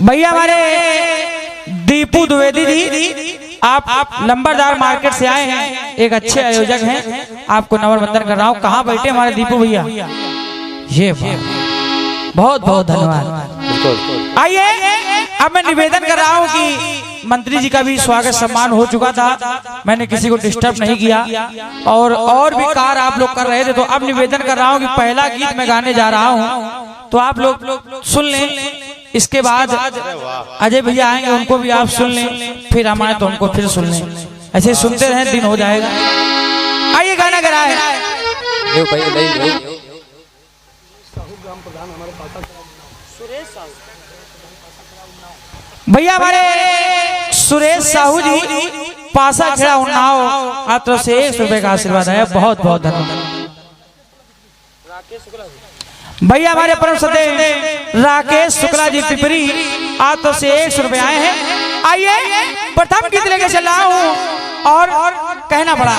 भैया हमारे दीपू द्विवेदी जी, आप लंबरदार मार्केट से आए हैं, एक अच्छे आयोजक हैं, आपको नमस्कार कर रहा हूँ। कहाँ बैठे हमारे दीपू भैया? ये बहुत बहुत धन्यवाद। आइए अब मैं निवेदन कर रहा हूँ कि मंत्री जी का भी स्वागत सम्मान हो चुका था, मैंने किसी को डिस्टर्ब नहीं किया और भी कार्य आप लोग कर रहे थे, तो अब निवेदन कर रहा हूँ कि पहला गीत मैं गाने जा रहा हूँ, तो आप लोग सुन लें। इसके बाद अजय भैया आएंगे, उनको भी आप सुन लें, फिर हम आए तो उनको फिर सुन लें, ऐसे सुनते रहें, दिन हो जाएगा। आइए गाना कराए। भैया हमारे सुरेश साहू जी पासा खड़ा उन्नाव आप तरफ से 100 रुपए का आशीर्वाद है, बहुत बहुत धन्यवाद। भैया हमारे परम सदस्य राकेश शुक्ला जी पिपरी आप तरफ से 100 रुपए आए हैं। आइए प्रथम गीत लेके चल रहा हूँ और कहना पड़ा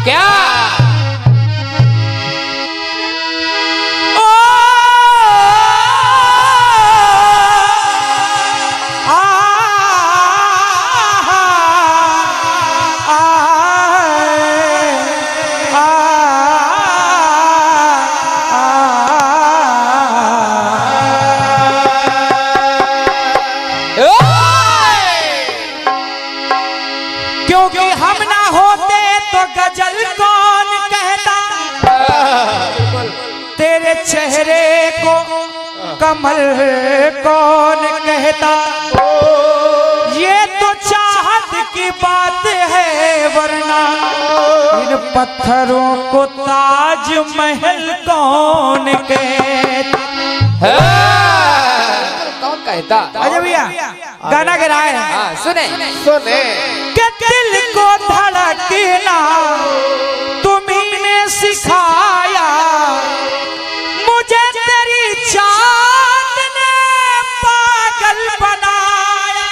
क्या चेहरे को कमल कौन कहता, ये तो चाहत की बात है, वरना इन पत्थरों को ताजमहल कौन कहता। कौन कहता? अजय भैया गाना गा रहा है, सुने सुने। कि दिल को धड़कना तुम्हीं ने सिखाया, मुझे तेरी चाँद ने पागल बनाया।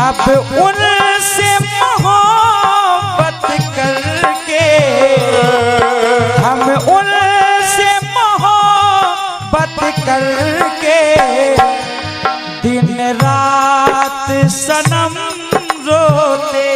अब उनसे मोहब्बत करके हम उनसे मोहब्बत करके दिन रात सनम रोते,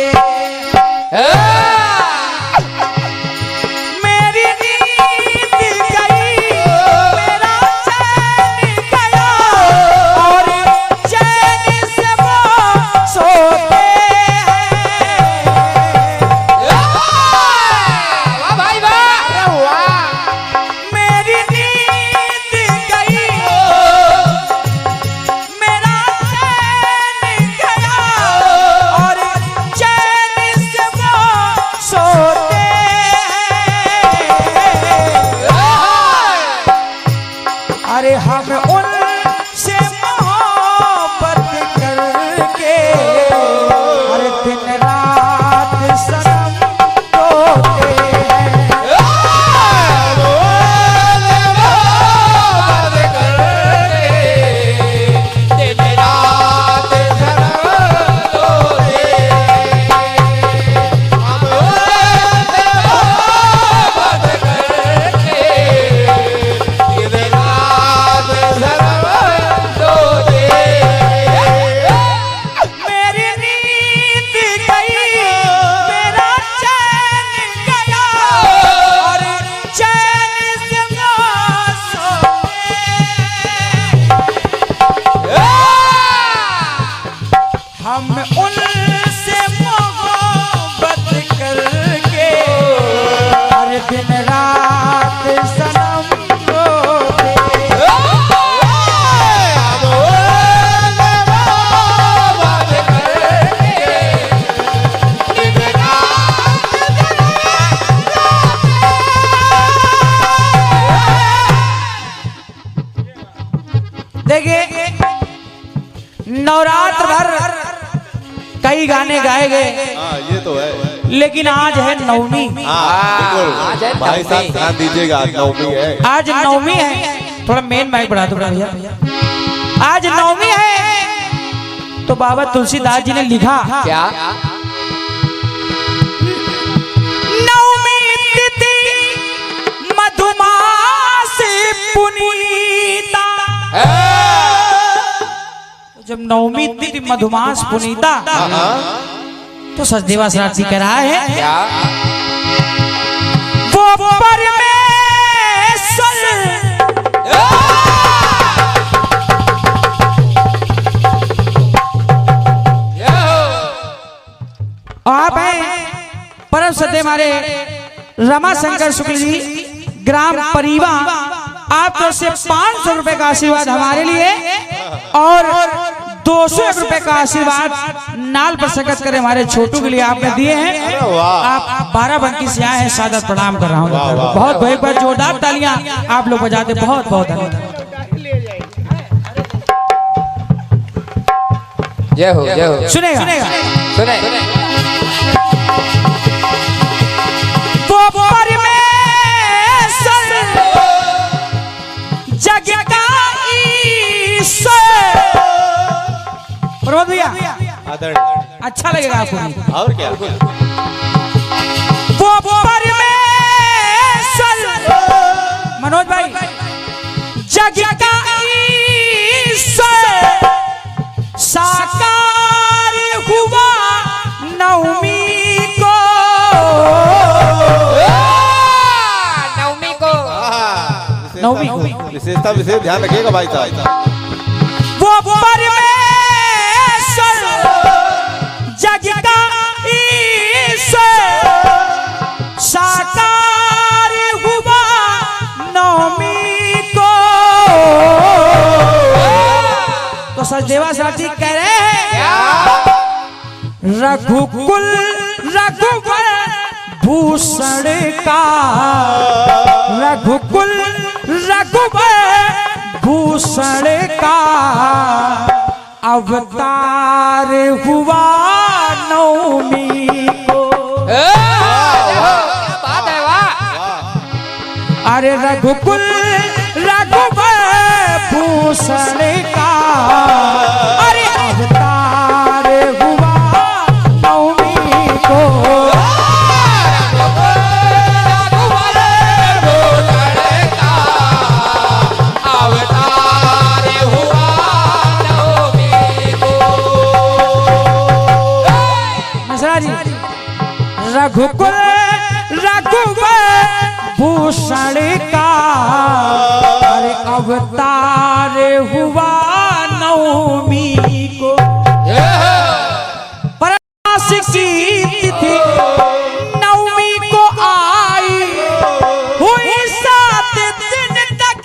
नवरात्र भर कई गाने गाए गए, ये तो है। लेकिन आज है नवमी। बिल्कुल भाई साहब ध्यान दीजिएगा, आज नवमी है। आज नवमी है, थोड़ा मेन माइक बढ़ा दो भैया। आज नवमी है तो बाबा तुलसीदास जी ने लिखा क्या? नवमी तिथि मधुमास पुनीता। जब नवमी तिथि मधुमास पुनीता तो सचदेवा शरारती कह रहा है क्या? वो परमेश्वर आप हैं परम सदे हमारे रमाशंकर शुक्ल जी ग्राम परिवा, आप तो से 500 रुपए का आशीर्वाद हमारे लिए और 201 रुपए का आशीर्वाद नाल पर सकत करे हमारे छोटू के लिए आपने दिए हैं। आप 12 बंकी से आए हैं, सादर प्रणाम कर रहा हूँ। बहुत एक बार जोरदार तालियां आप लोग बजाते, बहुत बहुत धन्यवाद। जय हो, जय हो। सुनेगा सुने। वो परमेश्वर जग का ईश्वर। प्रमोद भैया अच्छा लगेगा आपको और क्या? वो परमेश्वर मनोज भाई जग का ईश्वर साकार हुआ नवमी को। नवमी को। नवमी को विशेषता विशेष ध्यान रखिएगा भाई साहब। वो परमेश्वर जग का ईश्वर साकार हुआ नवमी को। तो सचदेवा साथी कह रहे हैं रघुकुल रघुवर भूषण का, रघुकुल रघुवर भूषण का अवतार हुआ नवमी को। क्या बात है, वाह। अरे रघुकुल रघुवर भूषण का अरे अवतार हुआ नवमी को। रघुकुल रघुवर भूषण का अरे अवतार हुआ नवमी को। परमास की तिथि नवमी को आई, हुई 7 दिन तक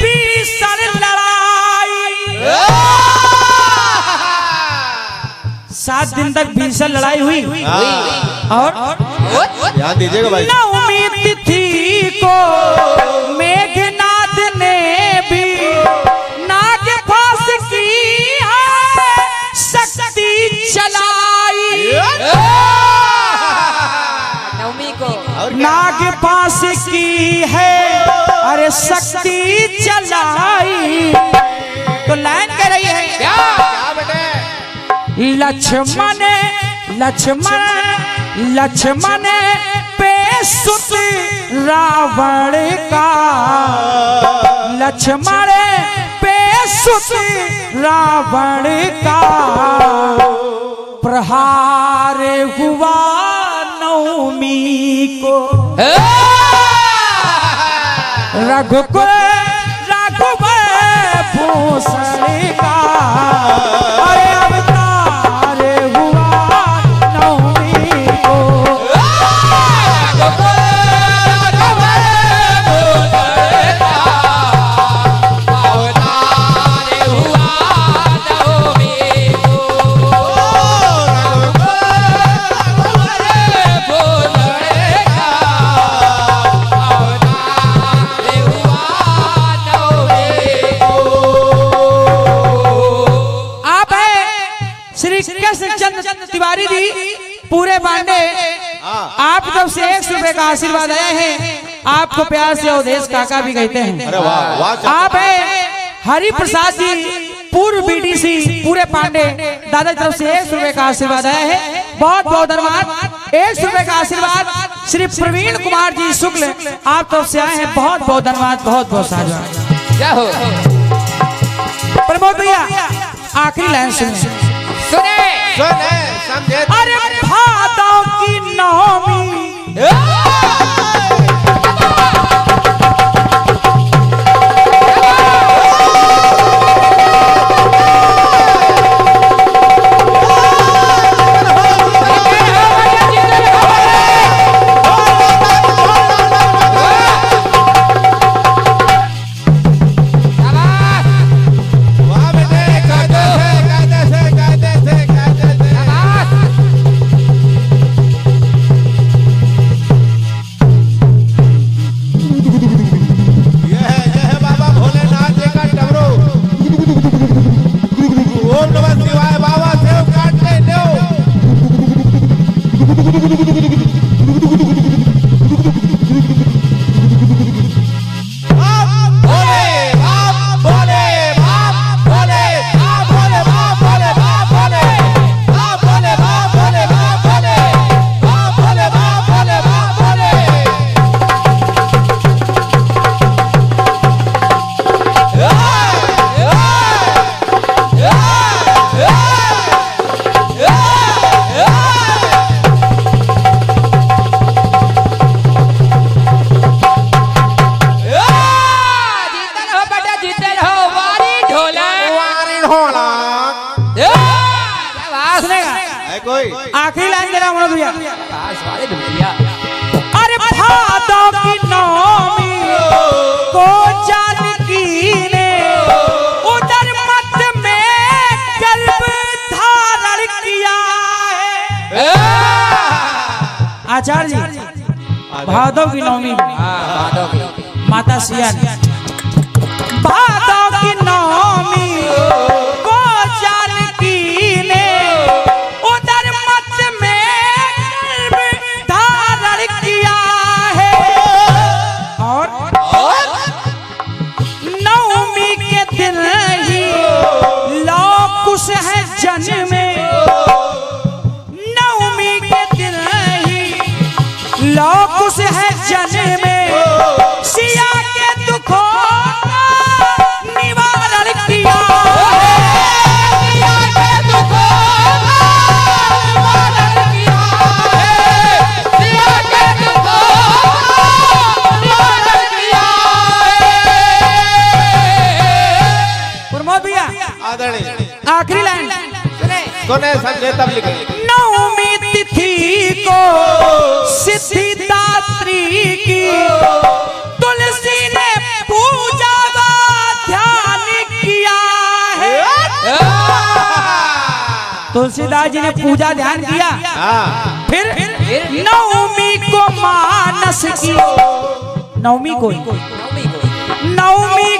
भीषण लड़ाई। 7 दिन तक भीषण लड़ाई हुई और ध्यान दीजिएगा भाई। नवमी तिथि को मेघनाद ने भी नाग फांस की है शक्ति चलाई। नवमी को नाग फांस की है अरे शक्ति चलाई। तो लाइन कह रही है क्या? लक्ष्मण लक्ष्मण लक्ष्मण पे सुत रावण का, लक्ष्मण पे सुत रावण का प्रहार हुआ नवमी को। रघुकुल रघुवर भूषण का अरे अवतार हुआ नवमी को। आप आपकी तरफ से 100 रुपए का आशीर्वाद आया है। आपको प्यार से अवधेश काका भी कहते हैं। अरे वाह वाह आप है हरि प्रसाद जी, पूर्व बीडीसी पूरे पांडे, दादा की तरफ से 100 रुपए का आशीर्वाद आया है। बहुत बहुत धन्यवाद। 100 रुपए का आशीर्वाद श्री प्रवीण कुमार जी शुक्ल, आप तरफ से आए हैं। बहुत बहुत धन्यवाद, बहुत बहुत साधुवाद। क्या हो प्रमोद भैया आखिरी लाइन सुनिए। सुने समझे अरे भादों की नौमी आखिरी लाइन दे रहा हूँ भैया। अरे भादों की नौमी को जानकी ने उधर मत में गर्भ धारण किया है। आचार्य जी भादों की नौमी माता सिया ने भादों की नौमी को जानकी ने उधर मत में गर्भ धारण किया है। और नवमी के दिन ही लोग कुछ है जन्म में, नवमी के दिन ही लोग कुछ है जन्म में, सिया के दुखों आखिरी लाइन सुने समझे तब लिखे। नवमी तिथि को सिद्धिदात्री की तुलसी ने पूजा का ध्यान किया है। तुलसीदास जी ने पूजा ध्यान किया। फिर नवमी को मानस की, नवमी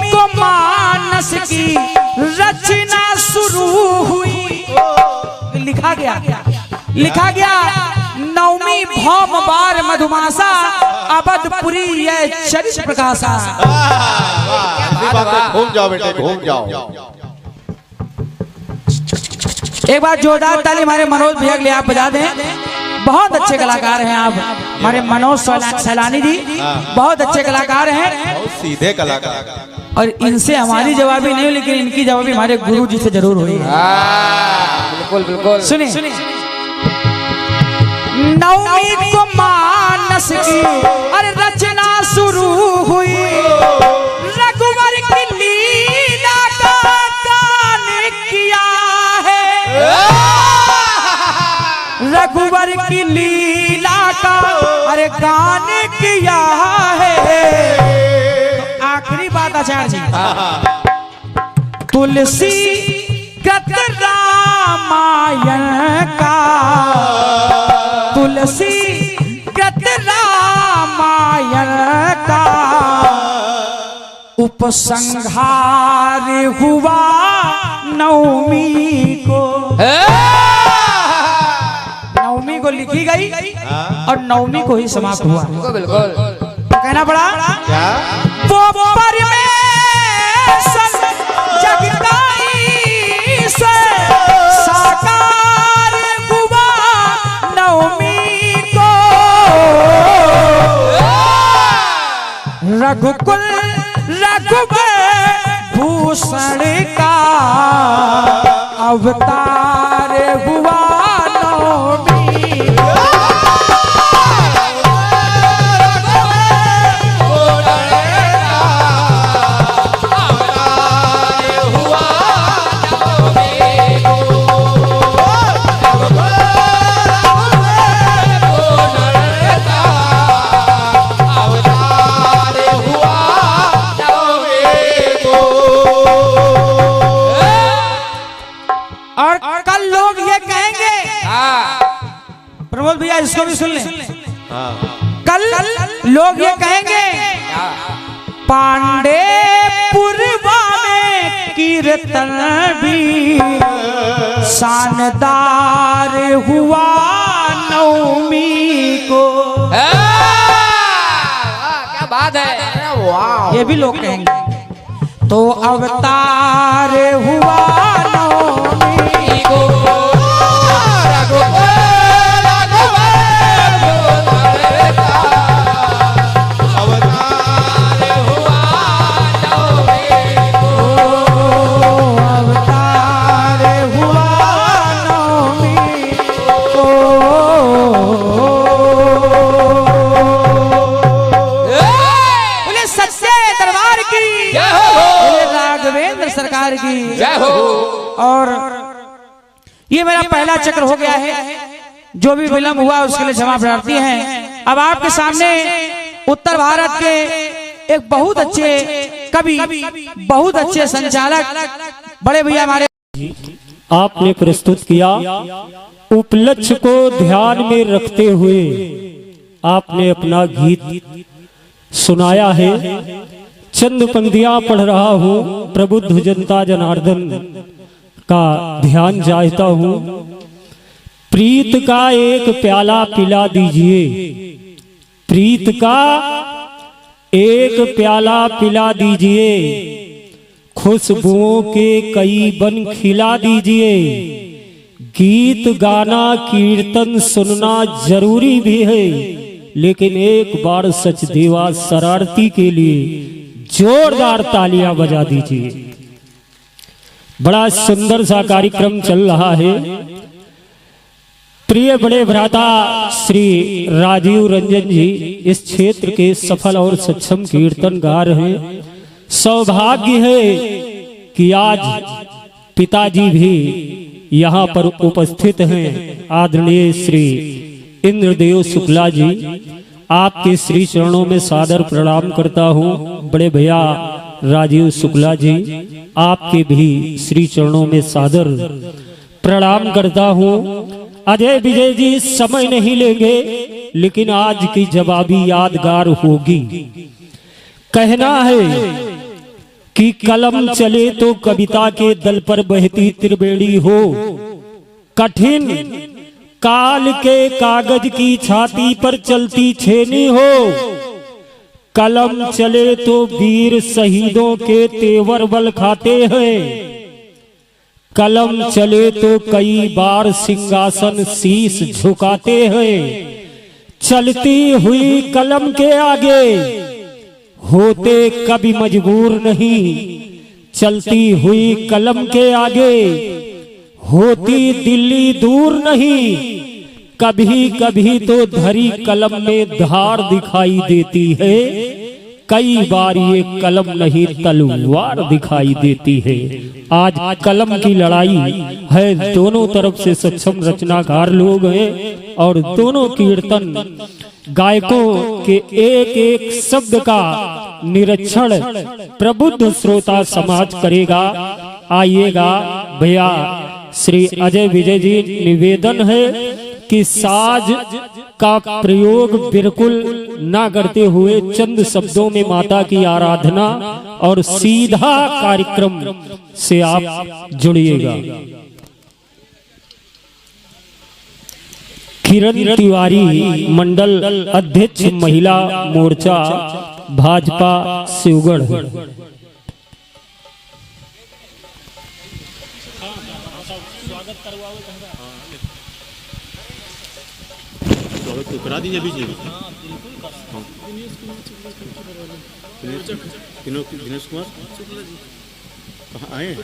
को मानस की रचना शुरू हुई। लिखा गया नवमी भौम बार मधुमासा अवधपुरी ये चरित्र प्रकाशा। घूम जाओ बेटे घूम जाओ। एक बार जोरदार ताली हमारे मनोज भैया के लिए आप बजा दें। बहुत अच्छे कलाकार हैं आप, हमारे मनोज सैलानी जी बहुत अच्छे कलाकार हैं, बहुत सीधे कलाकार। और इनसे हमारी जवाबी नहीं, लेकिन इनकी जवाबी हमारे गुरु जी से जरूर हुई है। बिल्कुल बिल्कुल। सुनिए। नवमी को मानस की अरे रचना शुरू हुई, रघुवर की लीला का गान किया है। रघुवर की लीला का अरे गान किया है। तो आखिरी बात आचार्य जी, तुलसी कृत रामायण का, तुलसी कृत रामायण का उपसंहार हुआ नवमी को। नवमी को को लिखी गई और नवमी को ही समाप्त हुआ। बिल्कुल बिल्कुल कहना पड़ा क्या वो परमेश्वर जगदाई से साकार हुआ नवमी को रघुकुल रघुबर भूषण का अवतार हुआ नवमी को। और कल लोग ये कहेंगे, प्रमोद भैया इसको भी सुन लें, कल लोग ये कहेंगे पांडे पूर्वा में कीर्तन भी शानदार हुआ नवमी को। क्या बात है, वाह। ये भी लोग कहेंगे तो अवतार हुआ नवमी को। सरकार की जय हो। और ये मेरा पहला चक्र हो गया है, जो भी विलंब हुआ उसके लिए क्षमा प्रार्थी हैं। अब आपके सामने उत्तर भारत के एक बहुत अच्छे कवि, बहुत अच्छे संचालक बड़े भैया हमारे आपने प्रस्तुत किया। उपलक्ष्य को ध्यान में रखते हुए आपने अपना गीत सुनाया है। चंद पंक्तियां पढ़ रहा हूँ, प्रबुद्ध जनता जनार्दन का ध्यान चाहता हूँ। प्रीत का एक प्याला पिला दीजिए, प्रीत का एक प्याला पिला दीजिए, खुशबुओं के कई बन खिला दीजिए। गीत गाना कीर्तन सुनना जरूरी भी है, लेकिन एक बार सचदेवा शरारती के लिए जोरदार तालियां बजा दीजिए। बड़ा सुंदर सा कार्यक्रम चल रहा है। प्रिय बड़े भ्राता श्री राजीव रंजन जी इस क्षेत्र के सफल और सक्षम कीर्तनकार हैं। सौभाग्य है कि आज पिताजी भी यहाँ पर उपस्थित हैं। आदरणीय श्री इंद्रदेव शुक्ला जी, आपके श्री चरणों में सादर प्रणाम करता हूँ। बड़े भैया राजीव शुक्ला जी, आपके भी श्री चरणों में सादर प्रणाम करता हूँ। अजय विजय जी समय नहीं लेंगे, लेकिन आज की जवाबी यादगार होगी। कहना है कि कलम चले तो कविता के दल पर बहती त्रिवेणी हो, कठिन काल के कागज की छाती पर चलती छेनी हो। कलम चले तो वीर शहीदों के तेवर बल खाते हैं, कलम चले तो कई बार सिंहासन शीश झुकाते हैं। चलती हुई कलम के आगे होते कभी मजबूर नहीं, चलती हुई कलम के आगे होती दिल्ली दूर नहीं। कभी कभी तो धरी कलम में धार दिखाई देती है, कई बार ये कलम नहीं तलवार दिखाई देती है। आज कलम की लड़ाई है, दोनों तरफ से सक्षम रचनाकार लोग हैं और दोनों कीर्तन गायकों के एक एक शब्द का निरीक्षण प्रबुद्ध श्रोता समाज करेगा। आइएगा भैया श्री अजय विजय जी, निवेदन है कि साज का प्रयोग बिल्कुल ना करते हुए चंद शब्दों में माता की आराधना और सीधा कार्यक्रम से आप जुड़िएगा। किरण तिवारी, मंडल अध्यक्ष महिला मोर्चा भाजपा शिवगढ़। करा दीजिए अभी जी। दिनेश कुमार कहाँ आए हैं?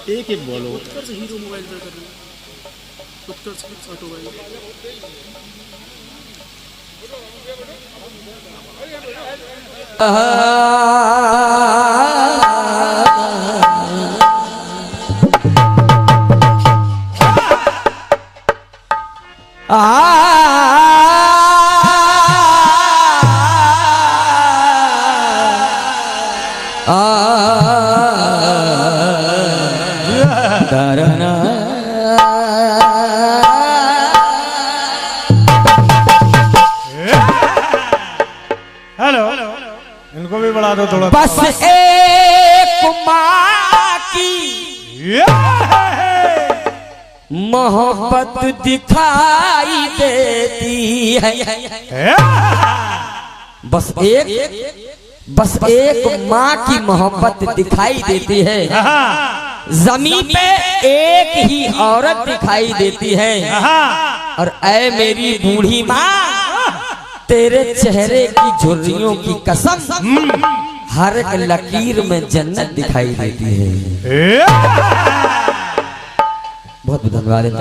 एक एक बोलो। हीरो मोबाइल पर कर रहे हैं, उत्कर्ष ऑटोमोबाइल। इनको भी बढ़ा दो थोड़ा। बस एक माँ की मोहब्बत दिखाई देती है। बस एक माँ की मोहब्बत दिखाई देती है। जमीन पे एक ही औरत दिखाई देती है। और ऐ मेरी बूढ़ी माँ, तेरे चेहरे की झुर्रियों की कसम, हर एक लकीर में जन्नत दिखाई देती है। बहुत धन्यवाद है।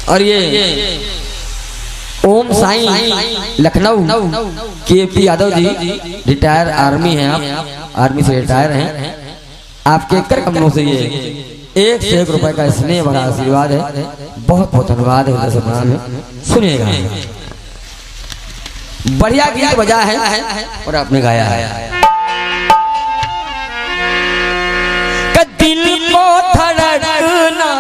और ये ओम साईं लखनऊ के यादव जी रिटायर आर्मी हैं, आप आर्मी से रिटायर हैं। आपके कर कमलों से ये 1 से 1 रुपए का स्नेह भरा आशीर्वाद है। बहुत बहुत धन्यवाद है। सुनिएगा, बढ़िया गीत बजा है और आपने गाया है। दिल को धड़कना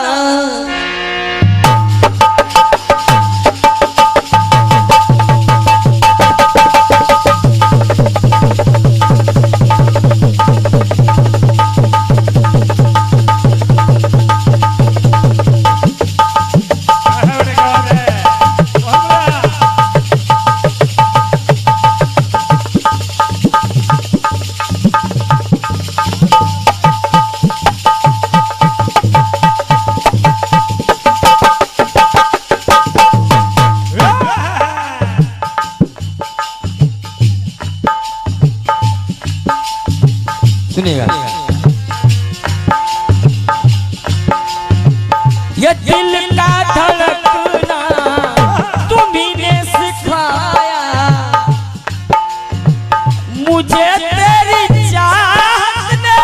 सुनिएगा। ये दिल का धड़कना तुम्हीं ने सिखाया, मुझे तेरी चाहत ने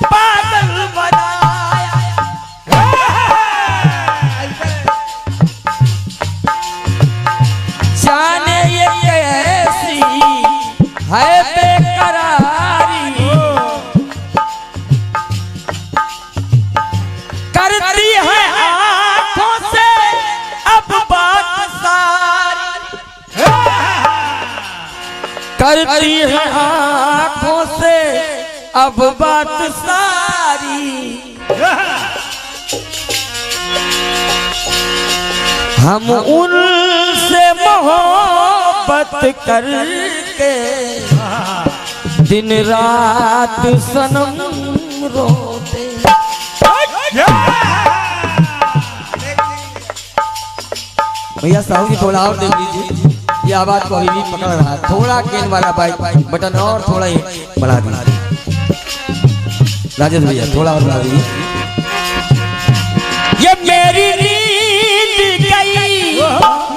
पागल बनाया। जाने ये कैसी है बेकरारी, करती है आंखों से अब बात सारी, करती है आंखों से अब बात सारी। हम उनसे मोहब्बत करके दिन रात सनम रोते। भैया साहू जी थोड़ा और देख लीजिए, ये आवाज को अभी भी पकड़ रहा है। थोड़ा गेन वाला बाइक बटन और थोड़ा ही बढ़ा दीजिए। राजेश भैया थोड़ा और बढ़ा दीजिए। ये मेरी नींद गई,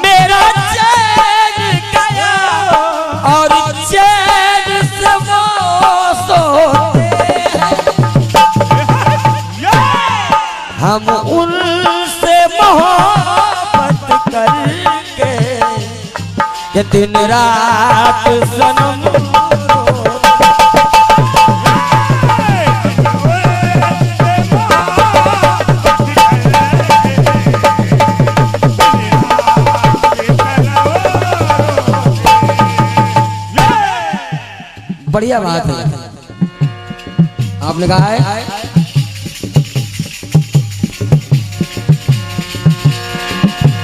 मेरा चैन गया, और चैन से वो सोते हैं। हम उनसे मोहब्बत करके ये दिन रात सनम बढ़िया बात है। आपने कहा है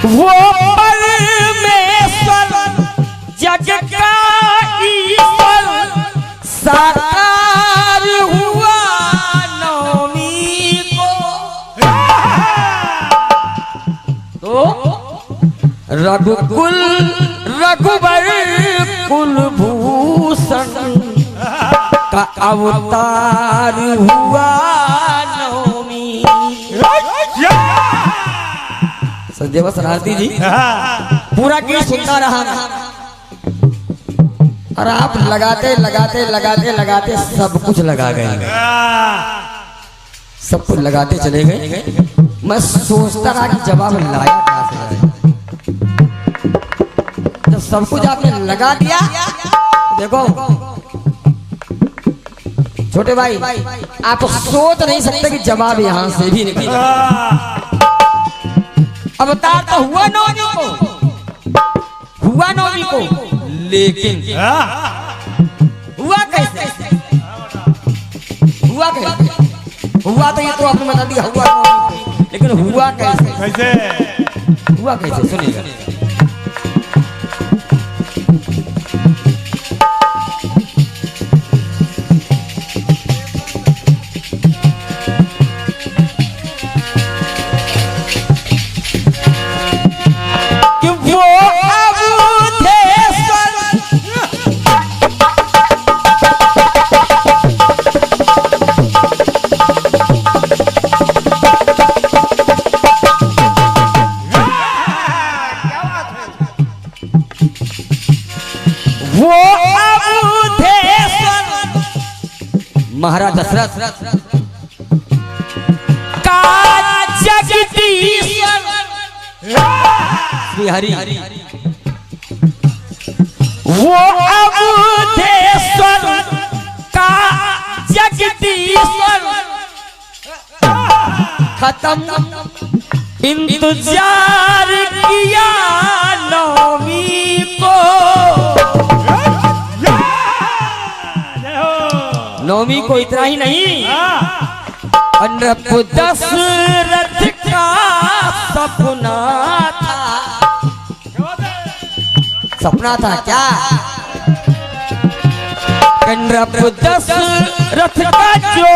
वो परमेश्वर जग का ईश्वर साकार हुआ नवमी को। तो रघुकुल रघुबर कुलभूषण का अवतार हुआ नवमी। संजय शरारती जी पूरा गीत सुनता रहा और आप लगाते लगाते लगाते लगाते सब कुछ लगा गए, सब कुछ लगाते चले गए। मैं सोचता रहा कि जवाब लाया कहां से आए। जब सब कुछ आपने लगा दिया, देखो छोटे भाई आप सोच नहीं सकते कि जवाब यहां से भी निकलेगा। अवतार तो हुआ नवमी को, हुआ नवमी को, लेकिन हुआ कैसे? हुआ कैसे? हुआ तो ये तो आपने बता दिया हुआ नवमी को, लेकिन हुआ कैसे? कैसे हुआ कैसे? सुनिएगा। महाराज दशरथ का जगदीश्वर श्री हरि वो अवधेश्वर का जगदीश्वर खत्म इंतजार किया नवमी को। नवमी को इतना ही नहीं, दशरथ का सपना था। सपना था क्या? दशरथ का जो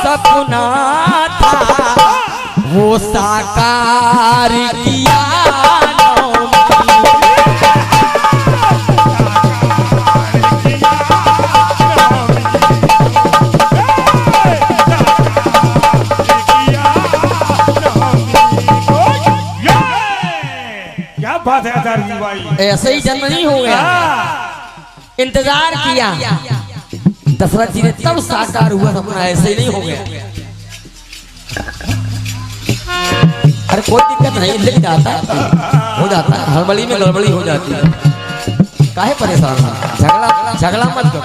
सपना था वो साकार किया बात है आचार्य जी भाई। ऐसे ही जन्म नहीं हो गया, इंतजार किया दशरथ जी ने, तब साकार हुआ सपना। ऐसे ही नहीं हो गया। अरे कोई दिक्कत नहीं, लिख जाता है, हो जाता है, हड़बड़ी में गड़बड़ी हो जाती है। काहे परेशान है? झगड़ा मत करो।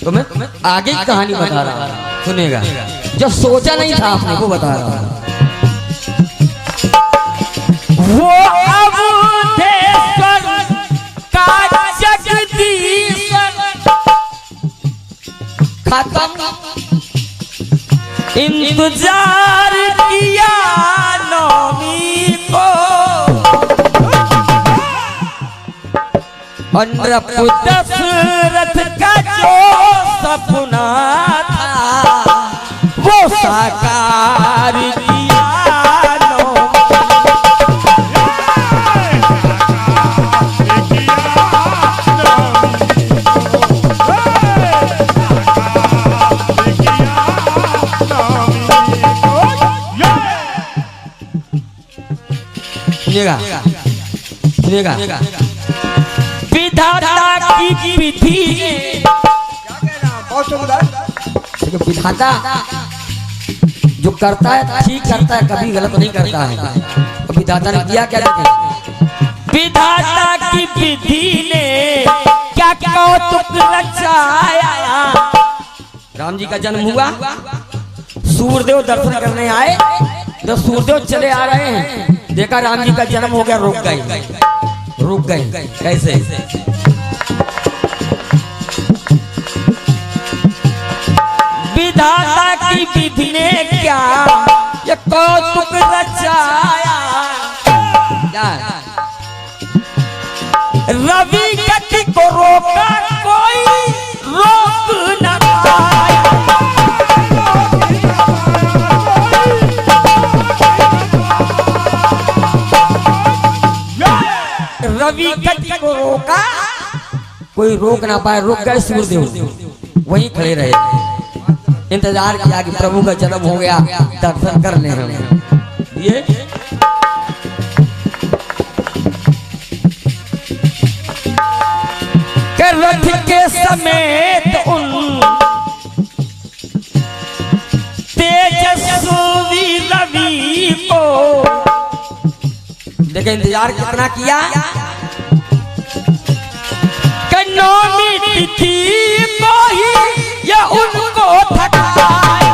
तो मैं आगे की कहानी बता रहा हूँ, सुनेगा। जो सोचा नहीं था आपने वो बता रहा हूँ। वो अवधेश्वर का जगदीश्वर खत्म इंतजार किया नवमी को। दशरथ का जो सपना था वो साकार किया सुनिएगा। विधाता की विधि विधाता जो करता है ठीक करता है, कभी गलत नहीं करता है। विधाता ने किया क्या? विधाता की विधि ने क्या कौतुक रचाया। राम जी का जन्म हुआ, सूर्यदेव दर्शन करने आए, जब सूर्यदेव चले आ रहे हैं, देखा राम जी का जन्म हो गया, रुक गए। कैसे? विधाता की विधि ने क्या ये कौतुक रचाया। रवि गति को रोका कोई रोक न पाया। रवि गति को रोका कोई रोक ना पाए। रुक गए सूर्यदेव, वहीं खड़े रहे, इंतजार किया कि प्रभु का जन्म हो गया, दर्शन कर ले हम। ये रथ के समेत उन तेजस्वी रवि को देखिए इंतजार कितना किया। नौमी तिथि को ही ये उनको थकाया।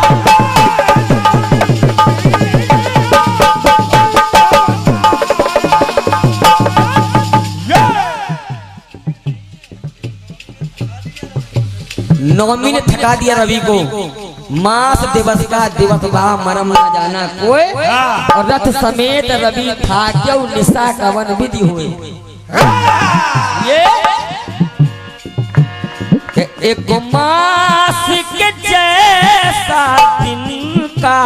नौमी ने थका दिया रवि को। मास दिवस का दिवस बा मरम न जाना कोई, और रथ समेत रवि था क्यों निशा कवन विधि हुए। ये एक मास के जैसा दिन का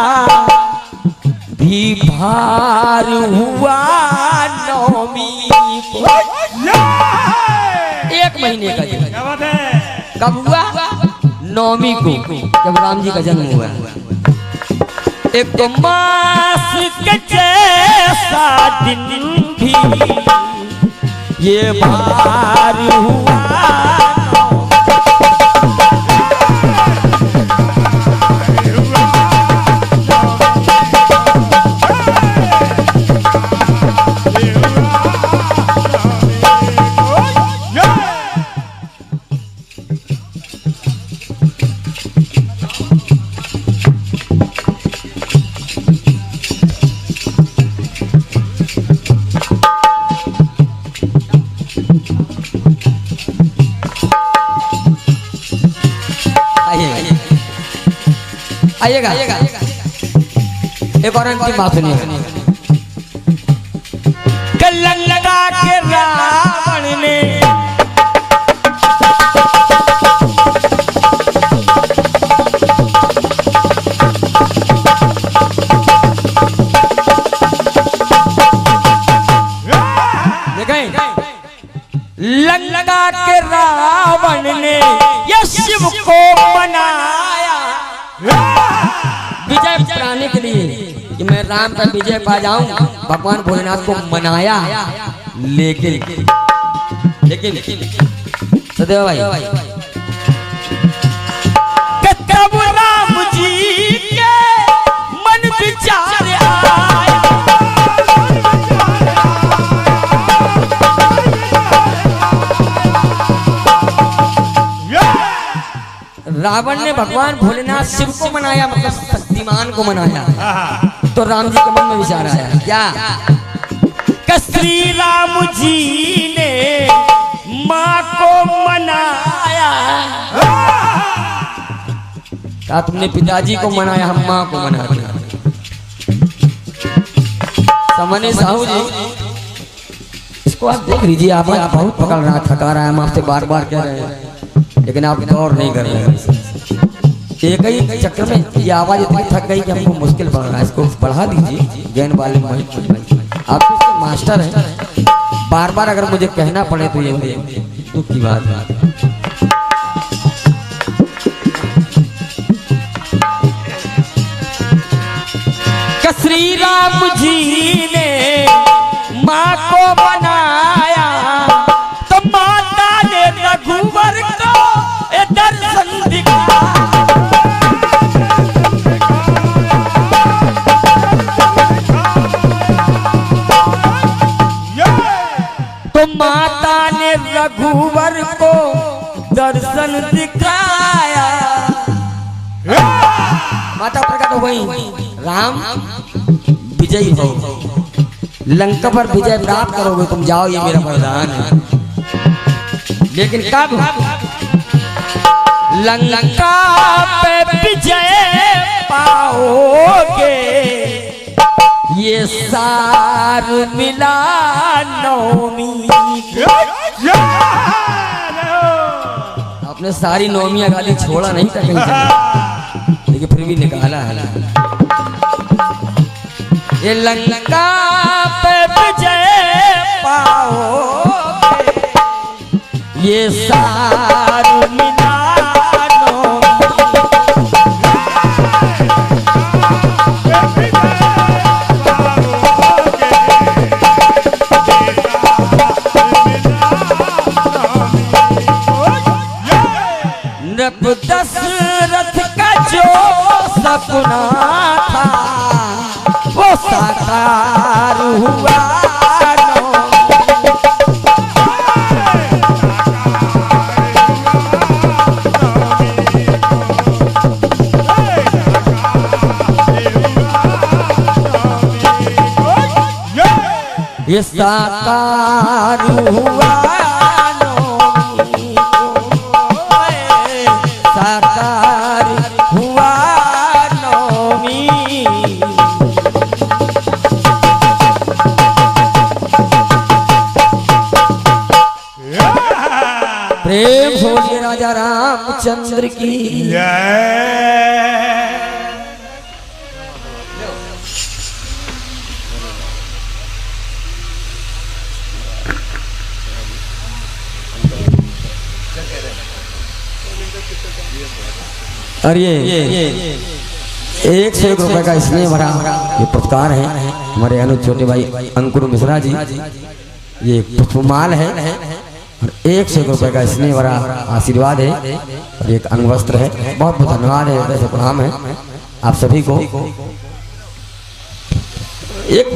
भी भार हुआ नौमी को। एक महीने का दिन कब हुआ? नौमी को, जब राम जी का जन्म हुआ। एक मास के जैसा दिन भी ये भार हुआ। आइएगा एक और अंतिम बात सुनिए। कलंक लगा के रावण ने लगा के रावण ने ये शिव को मनाया। विजय पाने के लिए कि मैं राम का विजय पा जाऊं, भगवान भोलेनाथ को मनाया। लेकिन सदैव भाई तब राम जी के मन विचार आया। रावण ने भगवान भोलेनाथ शिव को मनाया, मतलब शक्तिमान को मनाया। तो राम जी के मन में विचार आया क्या? श्री राम जी ने माँ को मनाया। क्या तुमने पिताजी को मनाया, हम माँ को मनाते। सामने साहू जी, इसको आप देख लीजिए। आप बहुत पकड़ रहा, थका रहा है, हम आपसे बार बार कह रहे हैं, लेकिन आप गौर नहीं कर रहे हैं। एक ही चक्कर में ये आवाज इतनी थक गई कि हमको मुश्किल पड़ रहा है। इसको बढ़ा दीजिए। गेंद वाले आप इसके मास्टर हैं, बार बार अगर मुझे कहना पड़े तो ये दुख की बात है। श्री राम जी ने माँ को बनाया, तो माता ने रघुवर को दर्शन दिखाया। तो माता ने रघुवर को दर्शन दिखाया। माता प्रकट हो गई, राम विजयी हो, लंका पर विजय प्राप्त करोगे तुम, जाओ ये मेरा वरदान है। लेकिन कब? लंका पे विजय पाओगे, ये सार मिला नौमी। आपने सारी नौमियां गाली, छोड़ा नहीं था कहीं से, लेकिन फिर भी निकाला है। ये लंका पे विजय पाओगे, ये सार मिला नौमी। नृप दशरथ का जो सपना था, वो साकार हुआ ये साकार हुआ नौमी को, साकार हुआ नौमी। प्रेम बोलिए राजा रामचंद्र की। और ये 101 रुपए का इसलिए भरा ये पुरस्कार है हमारे अनुज छोटे भाई अंकुर मिश्रा जी, ये पुष्पमाल है और 101 रुपए का इसलिए भरा आशीर्वाद है और एक अंगवस्त्र है। बहुत बहुत धन्यवाद है, वैसे प्रणाम है आप सभी को। एक